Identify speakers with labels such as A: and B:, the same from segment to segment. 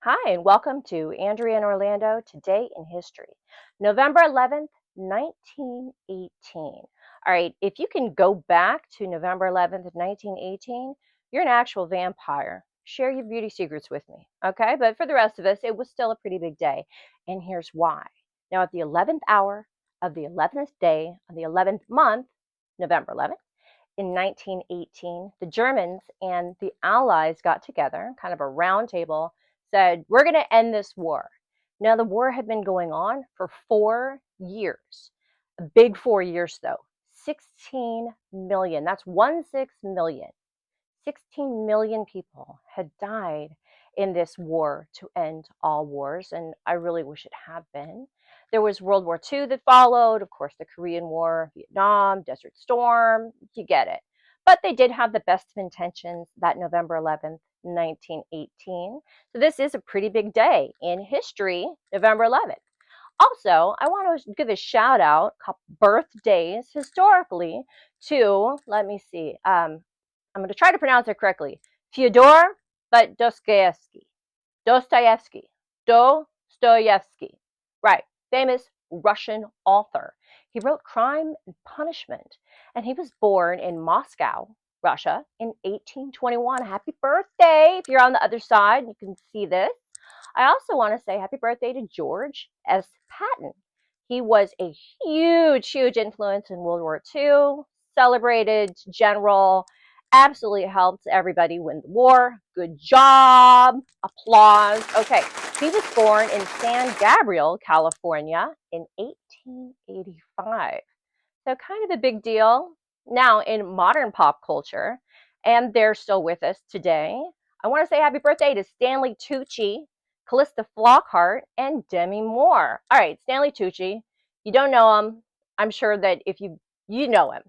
A: Hi, and welcome to Andrea and Orlando Today in History, November 11th, 1918. All right, if you can go back to November 11th, 1918, you're an actual vampire. Share your beauty secrets with me, okay? But for the rest of us, it was still a pretty big day, and here's why. Now, at the 11th hour of the 11th day of the 11th month, November 11th, in 1918, the Germans and the Allies got together, kind of a round table, said, we're going to end this war. Now, the war had been going on for 4 years. A big 4 years, though. 16 million. That's 1/6 million. 16 million people had died in this war to end all wars, and I really wish it had been. There was World War II that followed, of course, the Korean War, Vietnam, Desert Storm, you get it. But they did have the best of intentions that November 11th, 1918. So this is a pretty big day in history, November 11th. Also, I want to give a shout out, couple birthdays historically to, let me see, I'm going to try to pronounce it correctly. Fyodor, but Dostoyevsky. Dostoyevsky. Dostoyevsky. Right. Famous Russian author. He wrote Crime and Punishment, and he was born in Moscow, Russia, in 1821. Happy birthday. If you're on the other side, you can see this. I also want to say happy birthday to George S. Patton. He was a huge influence in World War II, celebrated general, absolutely helped everybody win the war. Good job. Applause. Okay, he was born in San Gabriel, California in 1885. So kind of a big deal. Now in modern pop culture, and they're still with us today, I want to say happy birthday to Stanley Tucci, Calista Flockhart, and Demi Moore. All right, Stanley Tucci, you don't know him. I'm sure that if you know him.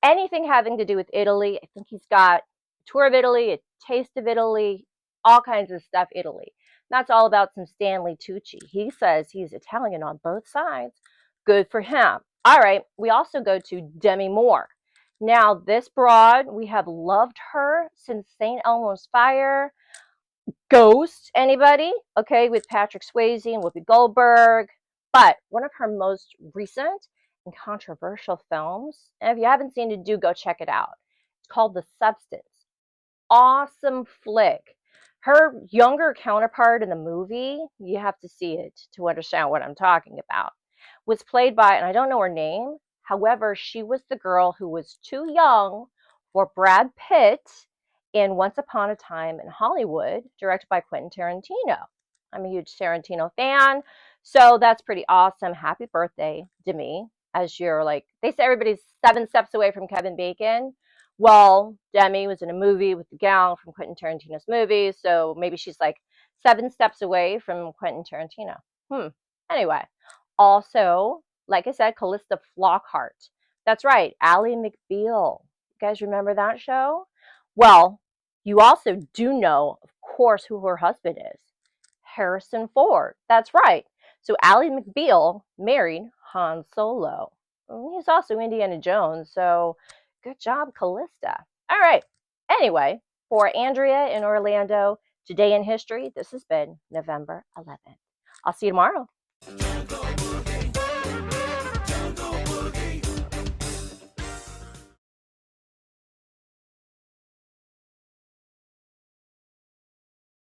A: Anything having to do with Italy, I think he's got a tour of Italy, a taste of Italy, all kinds of stuff Italy. That's all about some Stanley Tucci. He says he's Italian on both sides. Good for him. All right, we also go to Demi Moore. Now, this broad, we have loved her since St. Elmo's Fire. Ghost, anybody? Okay, with Patrick Swayze and Whoopi Goldberg. But one of her most recent and controversial films, and if you haven't seen it, do go check it out. It's called The Substance. Awesome flick. Her younger counterpart in the movie, you have to see it to understand what I'm talking about, was played by, and I don't know her name, however, she was the girl who was too young for Brad Pitt in Once Upon a Time in Hollywood, directed by Quentin Tarantino. I'm a huge Tarantino fan, so that's pretty awesome. Happy birthday, Demi, as you're like, they say everybody's 7 steps away from Kevin Bacon. Well, Demi was in a movie with the gal from Quentin Tarantino's movie, so maybe she's like 7 steps away from Quentin Tarantino. Anyway, also, like I said, Calista Flockhart. That's right, Ally McBeal. You guys remember that show? Well, you also do know, of course, who her husband is. Harrison Ford. That's right. So Ally McBeal married Han Solo. He's also Indiana Jones, so good job, Calista. All right. Anyway, for Andrea in Orlando, today in history, this has been November 11th. I'll see you tomorrow.